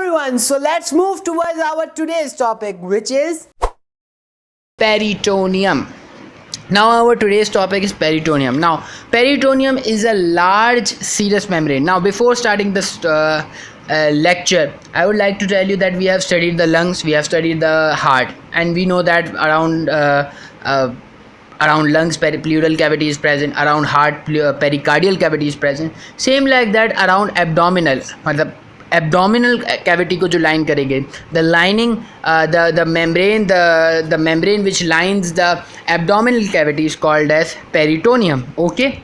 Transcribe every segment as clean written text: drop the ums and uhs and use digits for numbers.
everyone, so let's move towards our today's topic, which is peritoneum. Now our today's topic is peritoneum. Now peritoneum is a large serous membrane. Now before starting this lecture, I would like to tell you that we have studied the lungs, we have studied the heart, and we know that around lungs pleural cavity is present, around heart pericardial cavity is present. Same like that around abdominal, मतलब abdominal cavity को जो line करेंगे, the lining the membrane which lines the abdominal cavity is called as peritoneum. Okay,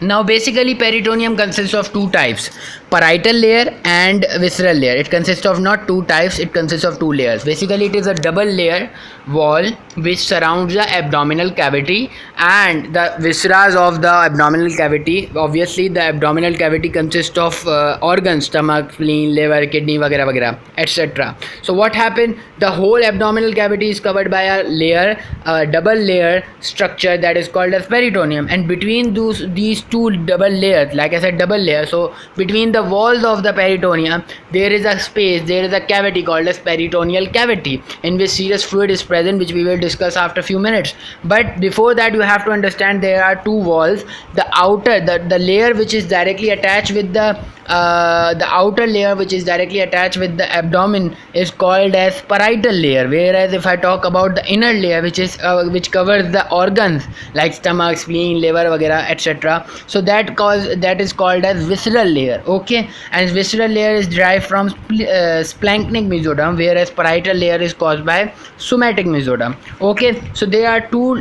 now basically peritoneum consists of two types, parietal layer and visceral layer. It consists of not two types, it consists of two layers. Basically it is a double layer wall which surrounds the abdominal cavity and the viscera of the abdominal cavity. Obviously the abdominal cavity consists of organs, stomach, spleen, liver, kidney, वगैरह वगैरह, etc. So what happened, the whole abdominal cavity is covered by a layer, a double layer structure that is called as peritoneum, and between these two double layers, like I said, double layer, so between the walls of the peritoneum there is a space, there is a cavity called as peritoneal cavity, in which serous fluid is present, which we will discuss after a few minutes. But before that you have to understand there are two walls. The outer, the layer which is directly attached with the outer layer which is directly attached with the abdomen is called as parietal layer, whereas if I talk about the inner layer which is which covers the organs like stomach, spleen, liver, वगैरह, etc., so that is called as visceral layer. Okay, and visceral layer is derived from splanchnic mesoderm, whereas parietal layer is caused by somatic mesoderm. Okay, so there are two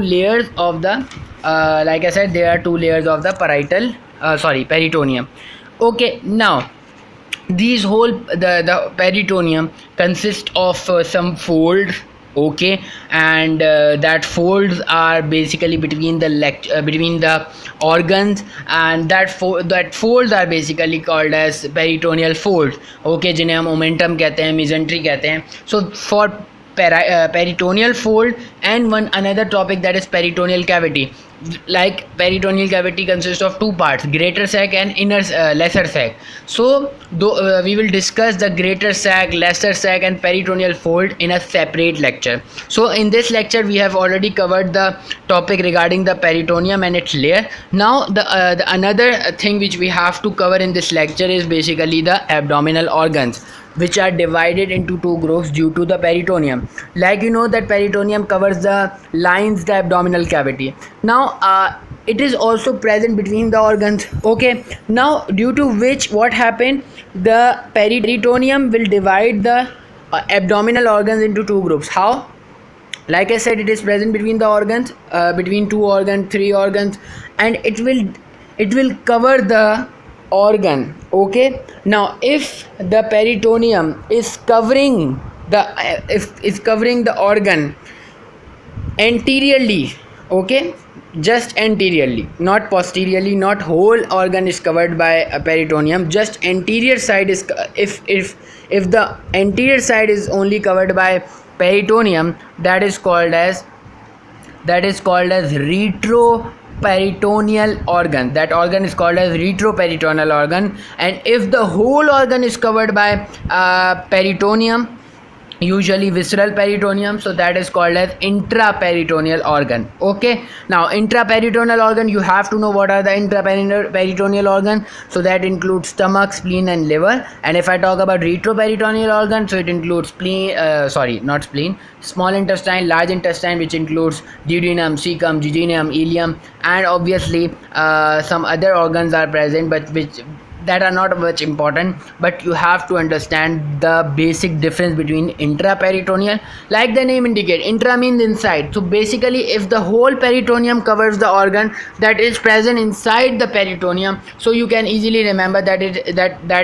layers of the like I said, there are two layers of the peritoneum. Okay, now these whole the peritoneum consists of some folds. Okay, and that folds are basically between the organs, and that folds are basically called as peritoneal folds. Okay, जिन्हें हम omentum कहते हैं, mesentery कहते हैं. So for peritoneal fold and another topic, that is peritoneal cavity. Like peritoneal cavity consists of two parts, greater sac and inner lesser sac. So we will discuss the greater sac, lesser sac and peritoneal fold in a separate lecture. So in this lecture we have already covered the topic regarding the peritoneum and its layer. Now the another thing which we have to cover in this lecture is basically the abdominal organs, which are divided into two groups due to the peritoneum. Like you know that peritoneum covers the lines the abdominal cavity. Now it is also present between the organs. Okay, now due to which what happened, the peritoneum will divide the abdominal organs into two groups. How? Like I said, it is present between the organs, between two organs, three organs, and it will cover the organ. Okay, now if the peritoneum is covering the organ anteriorly, okay, just anteriorly, not posteriorly, not whole organ is covered by a peritoneum, just anterior side is, if the anterior side is only covered by peritoneum, that is called as retroperitoneal organ. That organ is called as retroperitoneal organ. And if the whole organ is covered by peritoneum, usually visceral peritoneum, so that is called as intraperitoneal organ. Okay, now intraperitoneal organ, you have to know what are the intraperitoneal organ. So that includes stomach, spleen and liver. And if I talk about retroperitoneal organ, so it includes small intestine, large intestine, which includes duodenum, cecum, jejunum, ileum, and obviously some other organs are present, but that are not much important, but you have to understand the basic difference between intraperitoneal. Like the name indicates, intra means inside. So basically if the whole peritoneum covers the organ that is present inside the peritoneum, so you can easily remember that it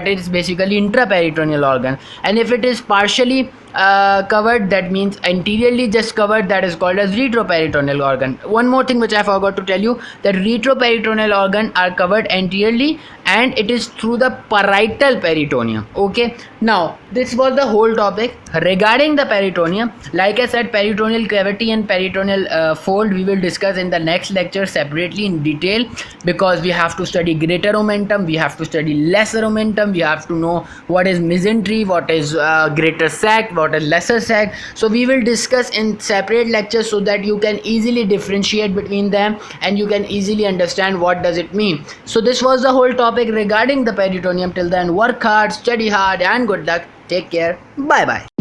is basically intraperitoneal organ. And if it is partially covered, that means anteriorly just covered, that is called as retroperitoneal organ. One more thing which I forgot to tell you, that retroperitoneal organ are covered anteriorly and it is through the parietal peritoneum. Okay, now this was the whole topic regarding the peritoneum. Like I said, peritoneal cavity and peritoneal fold we will discuss in the next lecture separately in detail, because we have to study greater omentum, we have to study lesser omentum, we have to know what is mesentery, what is greater sac, what is lesser sac. So we will discuss in separate lectures so that you can easily differentiate between them and you can easily understand what does it mean. So this was the whole topic regarding the peritoneum. Till then, work hard, study hard, and good luck. Take care. Bye bye.